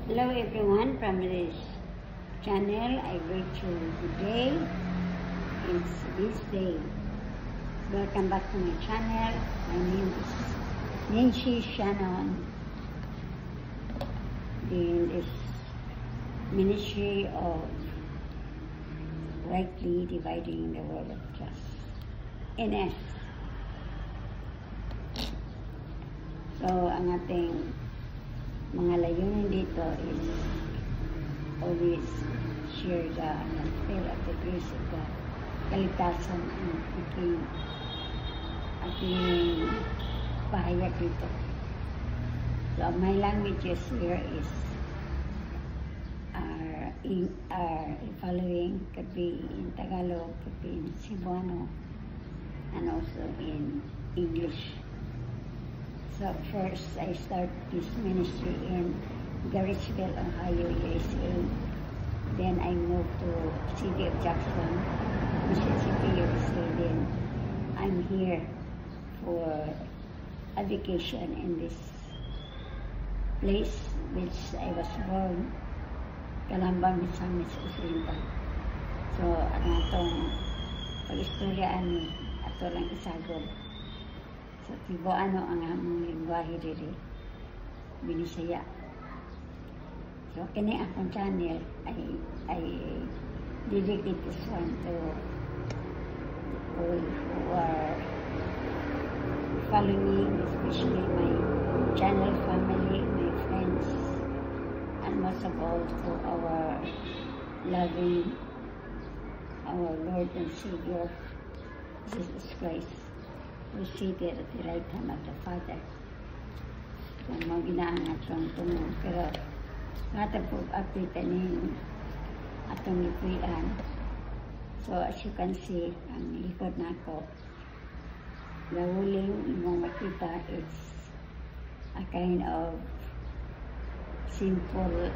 Hello everyone from this channel. I greet you good day. It's this day. Welcome back to my channel. My name is Nancy Shannon. In this ministry of rightly dividing the word of trust. NS. So, ang ating mga layunin dito is always share the gospel of the grace of God. Kaligtasan ang aking pahayag dito. So, my languages here is our following could be in Tagalog, could be in Cebuano, and also in English. So first, I start this ministry in Garrettsville, Ohio, USA. Then I moved to city of Jackson, Mississippi, USA. Then I'm here for a vacation in this place which I was born, Calamba, Misamis, Occidental. So, ang atong pag-istorya ani, ato lang isagol. So, Cebuano ang among lingwahe diri, Binisaya. So, kini akong channel, I dedicate this one to all who are following, especially my channel family, my friends, and most of all to our loving, our Lord and Savior, Jesus Christ, who is seated at the right hand of the Father. Kung mga ginaangat lang tungo, pero natag po update ni atong lipuyan. So as you can see, ang likod na ako, the ruling mong makita, it's a kind of simple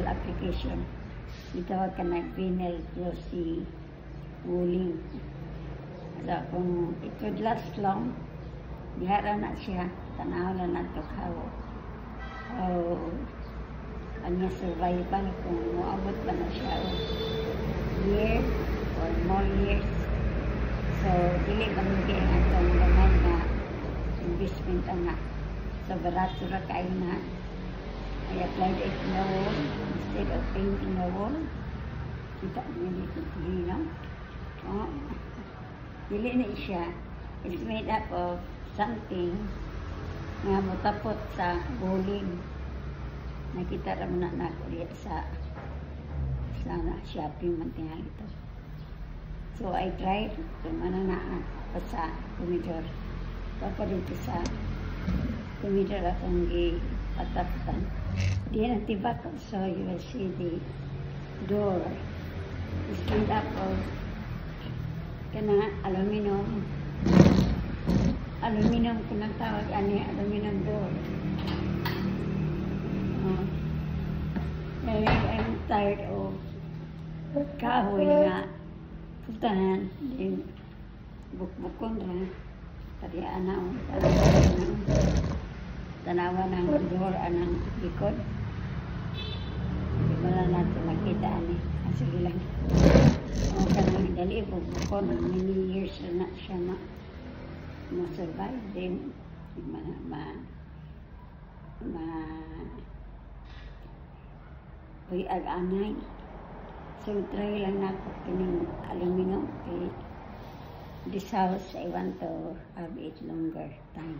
application. Itawag ka na vinyl glossy wooling. So, kung it would last long, dihara na siya, tanaw na nato how ang survival, kung muabot ba na siya o year or more years. So, dili ba hindi ang atong gamay na investment na. So, barato ra kayo na. I applied it in the wall instead of painting the wall. Kita mo dito, no? Oh. Dili na siya. It's made up of something nga mutapot sa bowling. Nakita ra mo na ako diya sa shopping mantingal ito. So I tried kung ano na ako sa tumidor. Papa dito sa tumidor akong gipataputan. Diyan ang tibak. So you will see the door is made up of kana aluminum kanang tawag ani aluminum door. I'm tired of kahoy nga putahan din bukbukon ra pati anaw tanawa ng door anang likod. Di ba na natin makita ani. Sige lang. O kanang dali bukbukon many years na siya ma-survive din ag-anay. So try lang na ako kining aluminum kay this house I want to have it longer time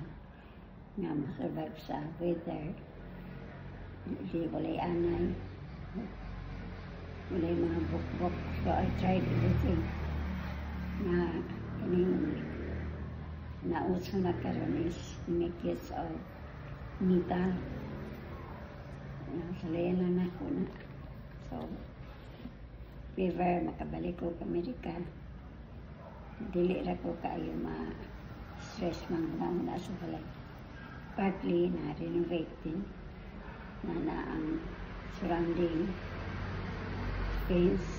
nga ma-survive sa weather. Hindi walay anay, walay mga bukbok. So I tried everything na kining nauso na karon is make use of metal. Salayan lang ako na. So, if ever makabalik ko sa Amerika, dili ra ko kayo ma-stress man na sa balay. Partly na renovate din na ang surrounding space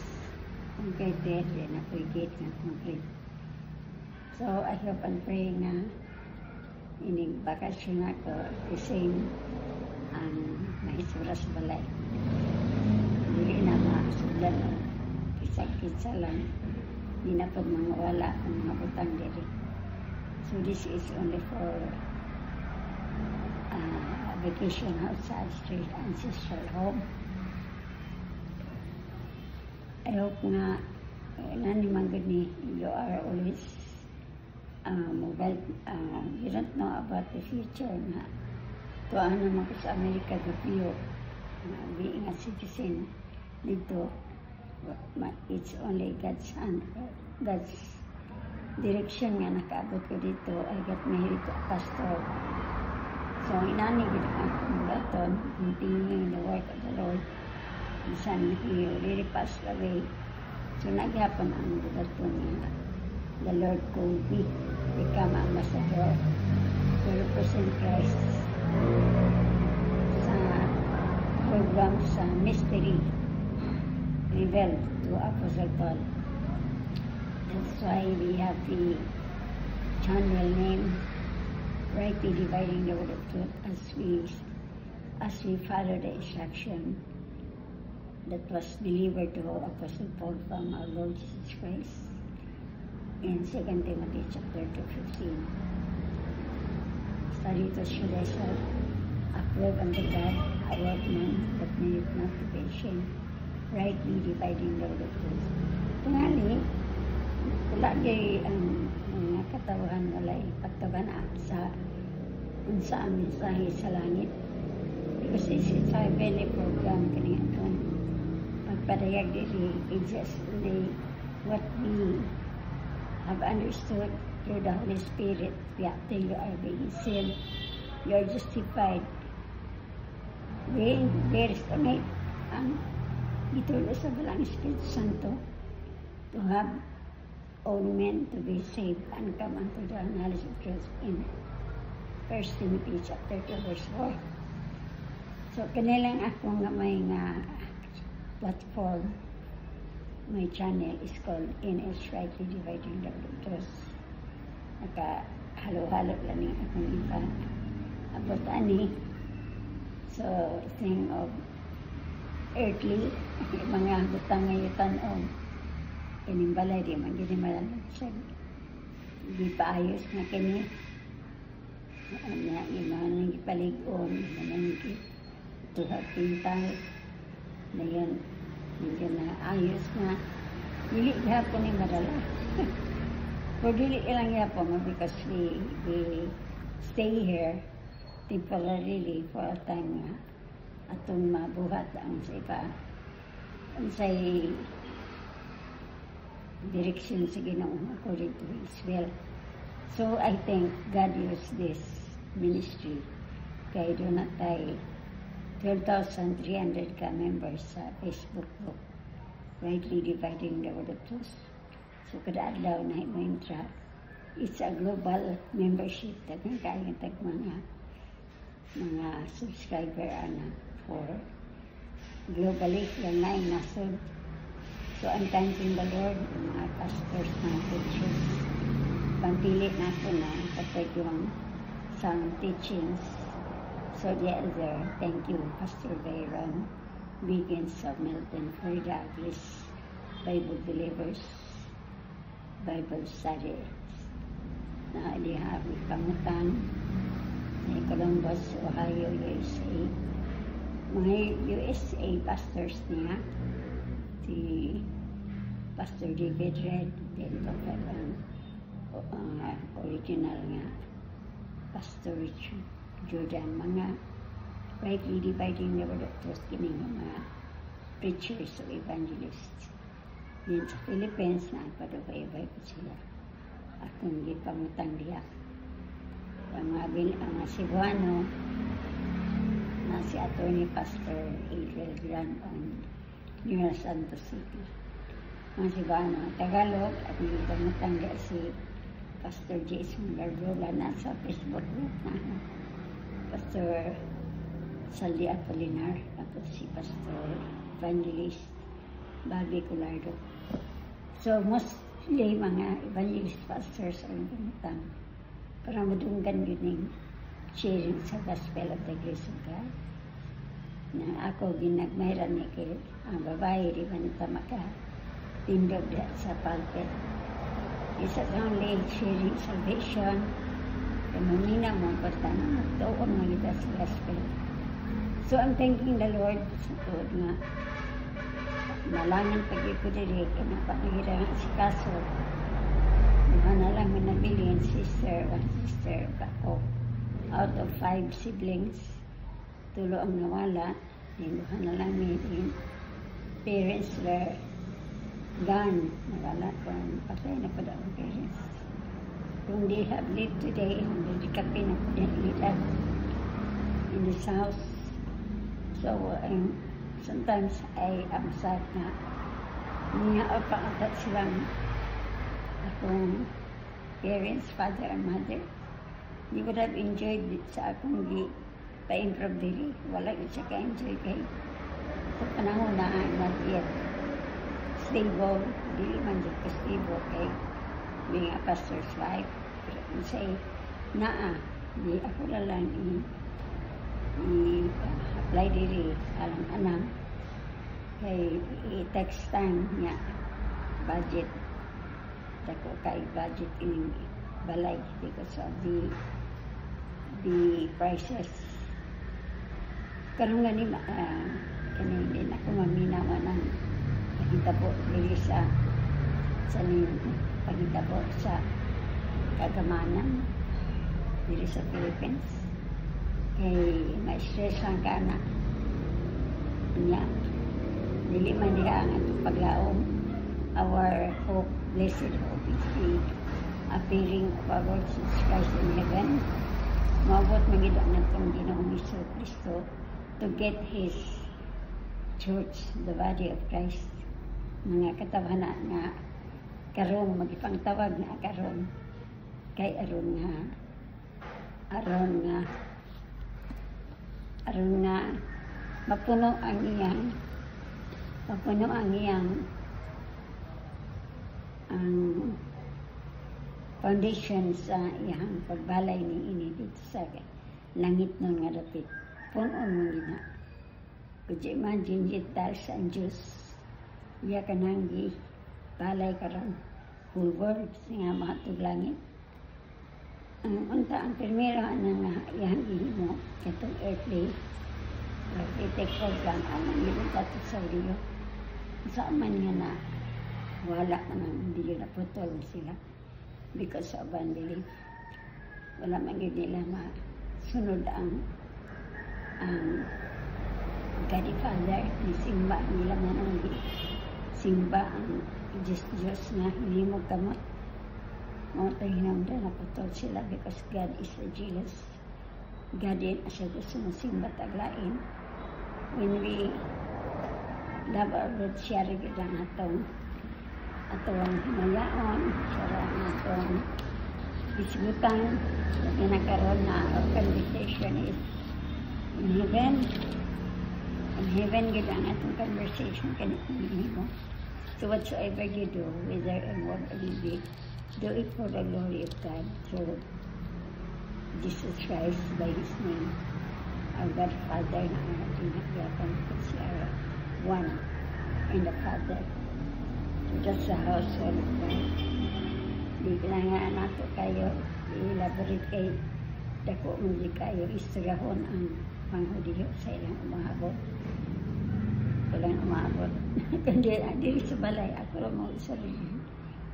completed and na-gate na complete. So, I hope and pray na ining bakasyon ako the same ang maisura sa balay. Dili na masudlan o kisag-kitsa lang. Di na po mga wala ang mga butang diri. So this is only for vacation house sa ancestral home. I hope nga nani man gud ni you are always mobile. You don't know about the future na tuan naman ko sa Amerika gapiyo na being a citizen dito. It's only God's hand, God's direction nga nakaabot ko dito. I got married to a pastor. So inani gid akong daton continuing the work of the Lord. Bisan he already passed away. So nagyapon ang daton nga the Lord called me become ambassador to represent Christ sa program sa mystery revealed to Apostle Paul. That's why we have the channel name Rightly Dividing the Word of Truth as we follow the instruction that was delivered to Apostle Paul from our Lord Jesus Christ in 2 Timothy chapter 2:15. Study to show thyself approved unto God, a workman that needeth not to be ashamed, rightly dividing the word of truth. Tingali, lagi ang mga katawhan walay pagtabana sa unsa ang mensahe sa langit. Because this is a very program kaniya ito. Pagpadayag dili is only what we have understood through the Holy Spirit. Till you are being saved, you are justified. Being estimate ang itulo sa balang Espiritu Santo to have all men to be saved and come unto the knowledge of truth in 1 Timothy chapter 2 verse 4. So kanilang ako nga may nga platform, my channel is called NS Rightly Dividing the Word of Truth. Halo-halo lang yung akong iba about ani. So, thing of earthly, mga butang ngayutan o inimbalay, di man gini malalag siya. Di paayos na kini. Yung mga nangipalig-on, tuhag pintang, na yan, hindi na ayos na. Dili hapon ni madala. For dili ilang yapon because we stay here temporarily for a time nga atong mabuhat ang sa iba ang sa direction sa Ginoo according to His will. So I think God used this ministry kay doon na tayo 12,300 ka members sa Facebook group Rightly Dividing the Word of Truth. So kada adlaw na mo intra. It's a global membership tagang kaya tag mga subscriber ana for globally lang na nasod. So I'm thanking the Lord, mga pastors, mga teachers. Pangpili na ko na kapag yung some teachings. So the elder, thank you, Pastor Bayron, Begins of Milton, Florida, Bliss, Bible Believers, Bible Study. Na aliha, may Pangutan, sa Columbus, Ohio, USA. Mga USA pastors niya, si Pastor David Red, then original nga, Pastor Richard Jordan, mga Rightly Dividing the Word of Truth, kini mga preachers o evangelists. Din sa Philippines, nagpadubay-bay ko sila. Akong gipangutang diya. Ang mga Cebuano, na si Attorney Pastor Adriel Gran on New Santos City. Mga Cebuano, Tagalog, at gipangutang diya si Pastor Jason Gargola na sa Facebook group na Pastor Saldi Apolinar, tapos si Pastor Evangelist Bobby Culardo. So, mostly mga evangelist pastors ang pumutang para madunggan yun yung sharing sa gospel of the grace of God. na ako ginagmayran ni kay ang babae di man ta maka tindog diha sa pulpit. Isa only sharing salvation. Kanina mo pagtanong magtuon mo kita sa gospel. So I'm thanking the Lord sa tuod nga malangan pag-iko diri kay napangira si kaso. Na lang nabili yung sister ako. Out of 5 siblings, tulo ang nawala. Niluhan na lang yung parents were gone. Nawala kung patay na po ang parents. Kung they have lived today, hindi kami na po edad in this house. So, sometimes I am sad na niya o pangatat silang akong parents, father and mother. They would have enjoyed it sa akong pa-improve dili. Wala yun siya ka-enjoy kay sa panahon na not yet stable. Dili man dyan ka stable kay being a pastor's wife. Pero say, di ako na lang i-apply dili alang anang kay i-text time niya budget. Ako kay budget in balay because of the prices. Karon nga ni kanina ako maminawa ng pagitabo dili sa pagitabo sa kagamanan dili sa Philippines. Kay ma-stress ang kana niya. Dili man niya ang paglaom. Our hope, blessed hope, is the appearing of our Lord Jesus Christ in heaven. Mabot magida na itong Ginoong Hesus Kristo to get His church, the body of Christ. Mga katabana nga karon magipangtawag na karon kay aron nga mapuno ang iyang ang foundation sa iyang pagbalay ni ini dito sa langit nun nga dapit. Punon mo gina. Could you imagine it sa ang Diyos? Iya ka nang balay karon whole world nga mahatog langit. Ang unta ang primero nga iyang gihimo katong earthly take program ang nilita sa Rio. Sa man nga na wala man ang hindi na putol sila because of unbelief. Wala man yun nila masunod ang God the Father, simba nila man ang simba ang Diyos na hindi mo kamot. Mga tayo hinamda na putol sila because God is a jealous God din siya gusto mong simba taglain. When we love our Lord, siya rin ang atong hinayaon, siya ang atong isgutan, na pinakaroon na our conversation is in heaven. In heaven, gid ang atong conversation kanina mo. So whatsoever you do, whether in word or deed, do it for the glory of God through Jesus Christ by His name. Our God Father na ang ating nakiyapan kasi are one in the Father. Just sa household of God. Di kailangan nato kayo i-elaborate kay dako mo di kayo istrahon ang panghudiyo sa ilang umabot. Walang umabot. Kundi dili sa balay ako rin mo sarili.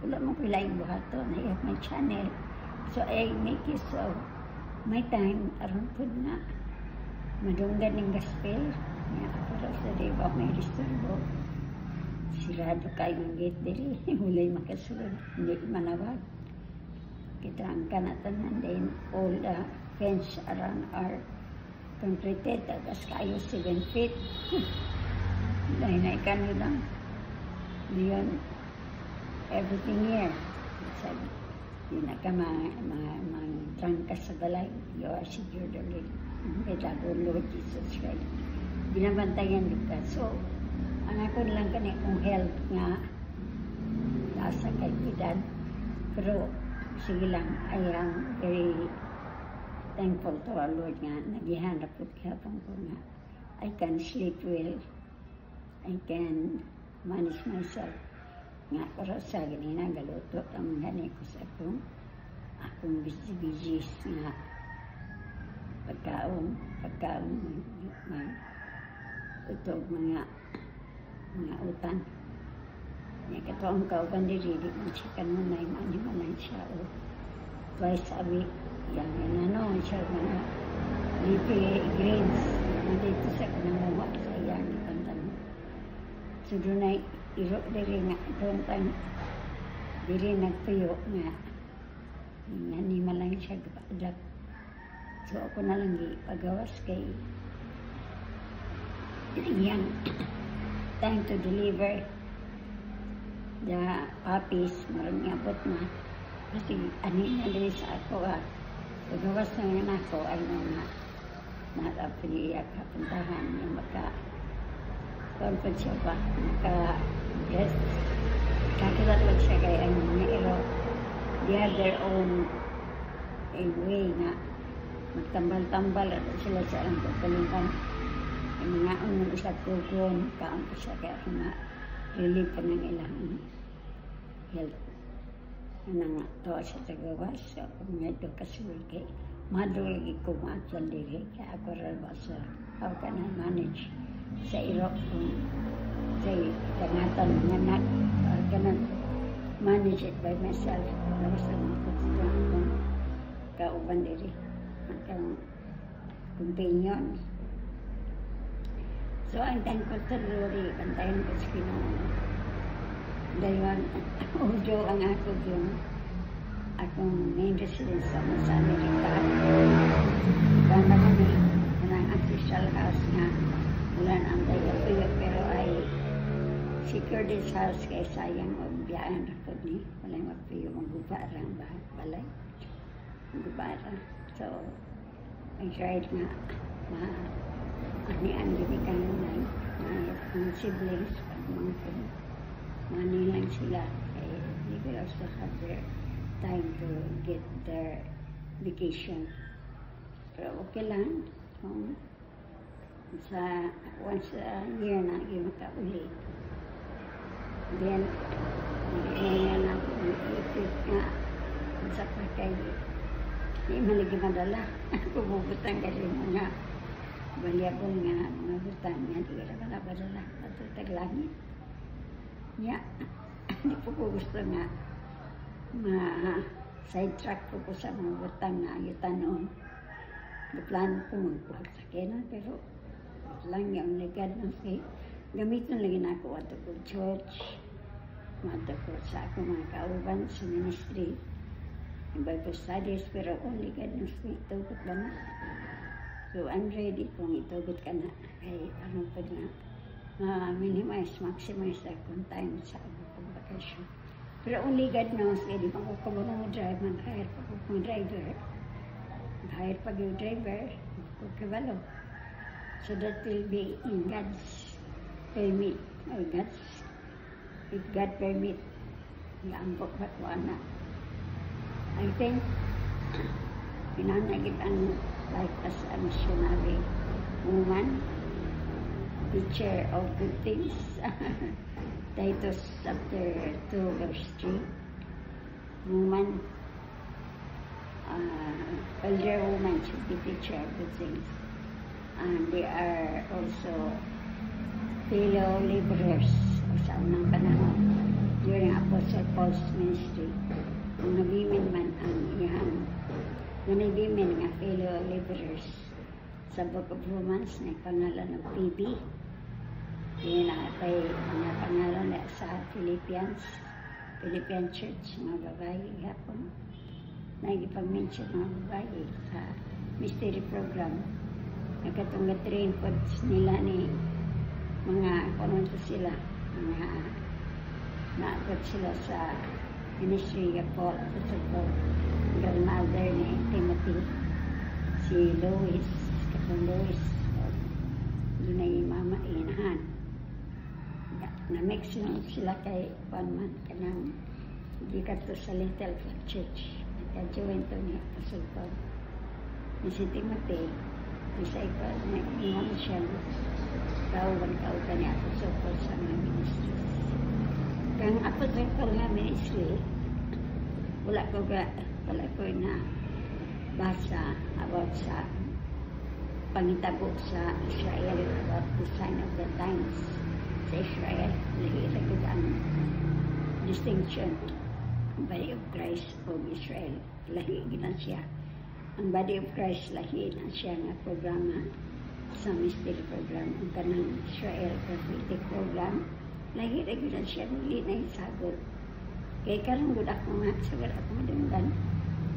Wala mo ko laing buhaton. I have my channel. So I make it so my time aron po na madunggan ng gospel. Ako rin sa diba may disturbo. Sirado kayo ng gate diri. Hulay makasulod. Hindi manawag. Kita ang kanatanan din. All the fence around our concreted. Tagas kayo 7 feet. Dahil na ikano lang. Beyond everything here. Sabi, di na ka trangka sa balay. You are secure the Lord. Lord Jesus Christ. Binabantayan ka. So, ang ako lang kani kung health nga nasa kay edad. Pero sige lang, I am very thankful to our Lord nga nagihanap ko kaya ko nga I can sleep well. I can manage myself. Nga para sa ganina, galuto ang gani ko sa akong busy nga pagkaon, utog mga utang. Nga kato ang kauban diri, di mo chicken mo na yung animal siya o twice a week. Yang siya mga leafy greens. Nandito sa kanangawa sa iyang ipantan. So doon ay iro diri nga doon tang diri nagtuyo nga animal lang siya gapadak. So ako na lang ipagawas kay yang time to deliver the puppies marang abot na kasi anin na rin sa ako pagawas na nga ako ay mga nakapili kapuntahan yung konpad siya ba yes kakilatwag siya kay ang mga ilo they have their own way nga magtambal-tambal at sila sa ang pagkalimpan yung mga unang usap kugon kaon ko siya kaya relief pa ng ilang health nga to siya sa gawas so kung ito kasul kay madulog ko maatlan diri kaya ako rin ba sa how can I manage sa irok kung sa kangatan ng anak kanan manage it by myself tapos ang akong kauban diri ang companion. So, ang thankful to Lord, kantayin ko sa Pinoon. Dahil audio ang ako yung akong main residence sa Amerika. Banda kami ng official house nga wala na ang tayo pero ay secure this house kaya sayang o biyaan ako ni walang mapiyo magubara ang balay. Magubara. So, I tried nga ani ang ginikan ng mga siblings pag mga money lang sila they will also have their time to get their vacation pero okay lang kung sa once a year na yung makauli then ngayon ako ipit nga sa pakay di malagi madala pumubutang kasi mga valuable nga mga butang nga di ka na padala patutag langit ya hindi po ko gusto nga sidetrack ko sa mga butang na ayutan noon plan ko magpuhag sa kena pero lang yung ligad ng faith gamitin lagi na ako ato ko church ato ko sa ako mga kauban sa ministry Bible studies, pero only God knows kung itugot ba na. So, I'm ready kung itugot ka na. Kaya, ano pa na, minimize, maximize akong time sa pag-vacation. Pero only God knows, kaya di ba ko kabunong mo drive, mag-hire pa ko kung driver. Mag-hire pa yung driver, kung kabalo. So, that will be in God's permit, or if God permit, iaambok ba ko anak. I think, pinanagit ang life as a missionary woman, teacher of good things. Titus chapter 2 verse 3. Woman, elder woman should be teacher of good things. And they are also fellow laborers sa unang panahon during Apostle Paul's ministry. Kung nabimin man ang iyang nabimin nga fellow laborers sa Book of Romans na pangalan ng PB. Yun natay ang pangalan na sa Philippian Church, mga babae hapon. Nagipag-mention mga babae sa mystery program. Nagkatong na-train po nila ni mga kononto sila, mga naabot sila sa ministry of Paul, Apostle Paul, grandmother ni Timothy, si Lois, katong Lois, doon ay mama inahan. Na-mix sila kay Panman, kanang hindi ka to sa Little Church. Nagka-join to ni Apostle Paul. Ni si Timothy, disciple na ingon siya kauban niya Apostle sa mga ministry. Kang Apostle nga ministry, wala ko na basa about sa pangitabo sa Israel about the sign of the times sa Israel. Lahi ang distinction ang body of Christ of Israel. Lahi na siya. Ang body of Christ lahi na siya nga programa sa mystery program. Ang kanang Israel prophetic program lahi na siya. Dili na isagot. Kaya karang good ako nga sagot ako madunggan.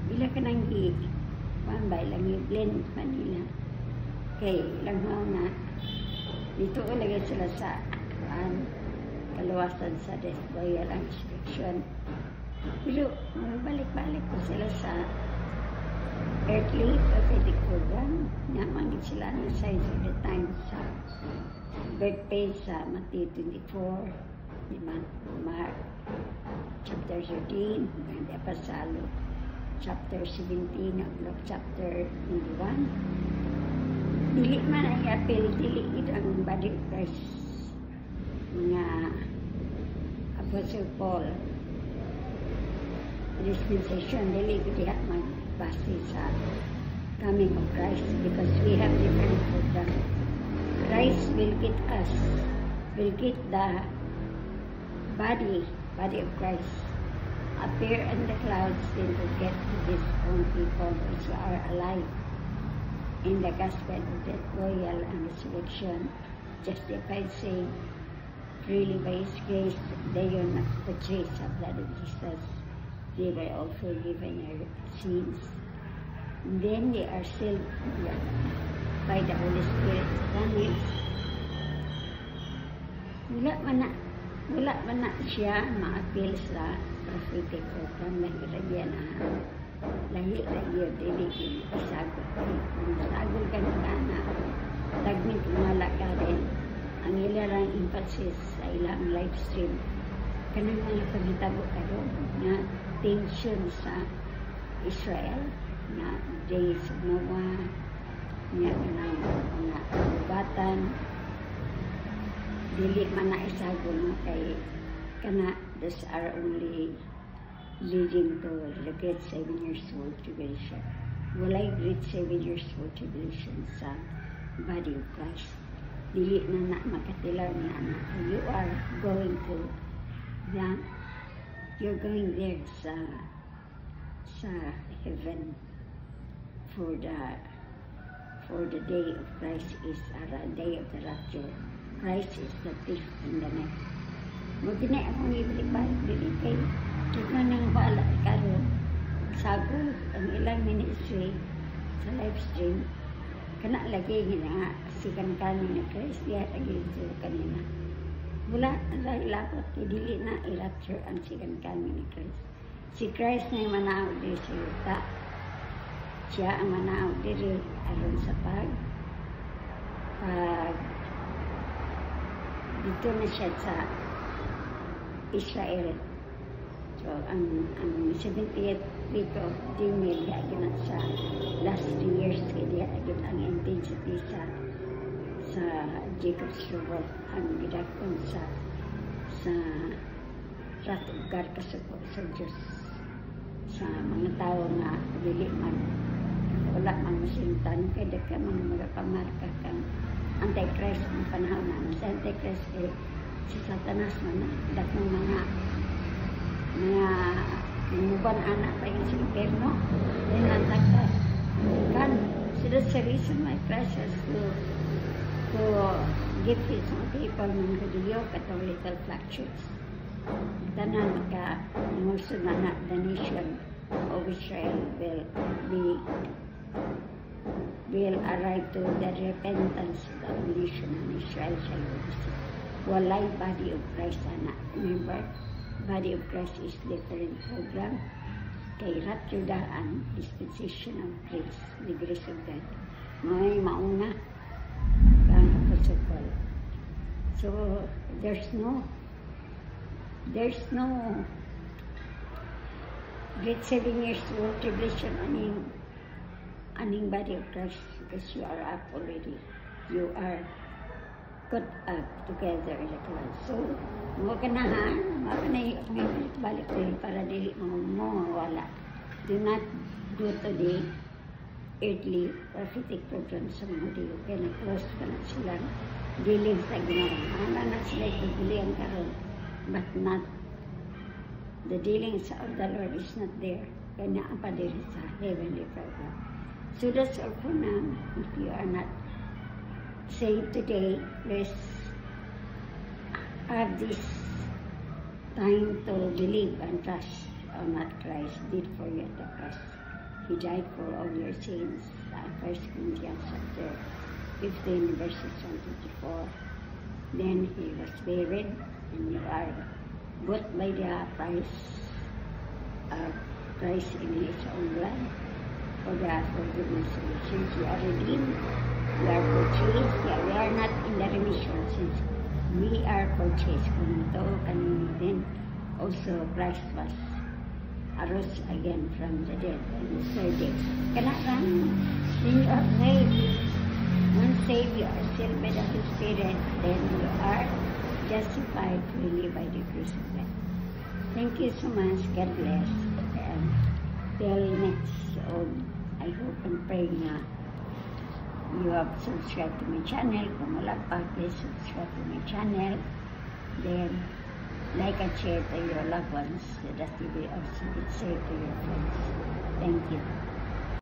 Bila ka nang pambay lang i-blend Manila. Kay lang na dito ulagay sila sa kaluwasan sa death royal ang inspection. Pero balik-balik ko sila sa earthly prophetic program. Namangit sila ng signs of the times sa birthday sa Matthew 24, Mark chapter 13, and Pasalo chapter 17, Luke chapter 21. Dili man ay apel, dili ang body of Christ. Mga Apostle Paul dispensation, dili ko diha magbase sa coming of Christ because we have different program. Christ will get us, will get the body of Christ appear in the clouds, then to get to his own people which are alive in the gospel of the royal and resurrection, justified, saved freely by his grace. They are not purchased of blood of Jesus. They were all forgiven their sins. And then they are sealed by the Holy Spirit promise. Wala man na siya ma-appeal sa prophetic program. Lahi-lagyan dili isagol. Kung isagol ka na tagmit umala ka rin ang ilarang emphasis sa ilang live stream. Kanang mga pagitabo karon na tension sa Israel na days of Noah niya kanang mga batan dili man na isagol na kay kana those are only leading to the great 7 years old tribulation. Walay great 7 years old tribulation sa body of Christ. Dili na makatilaw niya na you are going to you're going there sa heaven for the day of Christ is the day of the rapture. Christ is the thief in the night. Magdinay akong ibalik-balik dili kay kaya nang baala karon sagol ang ilang ministry sa live stream kana lagi nga sikan kami na Christ diya lagi kanina. Wala ilapot kay dili na i-rapture ang sikan kami ni Christ. Si Christ na manaw diri sa yuta. Siya ang manaw diri aron sa pag dito na siya sa Israel. So, ang 70th week of Daniel, diagin sa last 3 years, diagin ang intensity sa Jacob's trouble, ang gidakon sa wrath of God kasupot sa Diyos sa mga tao nga dili man wala man masintan kay dagka mga pamarka kang Antichrist ang panahon na sa Antichrist si Satanas man dakong mga muban anak pa yung sa impierno then nantagka kan so that's the reason my Christ has to give his own people ng Hudiyo Catholical fluctuates tanan maka ngusun na the nation of Israel will arrive to the repentance of the nation of Israel shall receive. Walay body of Christ ana. Remember, body of Christ is different program. Kay rapture daan dispensation of grace, the grace of God. May mauna kang Apostle Paul. So there's no great 7 years old tribulation aning aning body of Christ because you are up already. You are cut up together in the cross. So, huwag ka na ha, huwag ka na balik para dili mo wala. Do not go to the earthly prophetic program sa mga diyo. Kaya na-cross ka na silang dealing sa ginawa. Ano na sila itutulian karon, but not the dealings of the Lord is not there. Kaya na pa din sa heavenly program. So that's all for now. If you are not saved today, let's have this time to believe and trust on what Christ did for you at the cross. He died for all your sins. 1 Corinthians chapter 15, verses 1-4. Then he was buried, and you are bought by the price of Christ in his own blood for the forgiveness of your sins. You are redeemed. We are purchased. We are not in the remission since we are purchased. Kung ito kanina din, also Christ was arose again from the dead on the third day. Kailangan in your faith, once saved, you are sealed by the Holy Spirit, then you are justified freely by the grace of God. Thank you so much. God bless. And till next, I hope and pray na you have subscribed to my channel. Kung wala pa, please subscribe to my channel. Then, like and share to your loved ones so that you will also get saved to your friends. Thank you.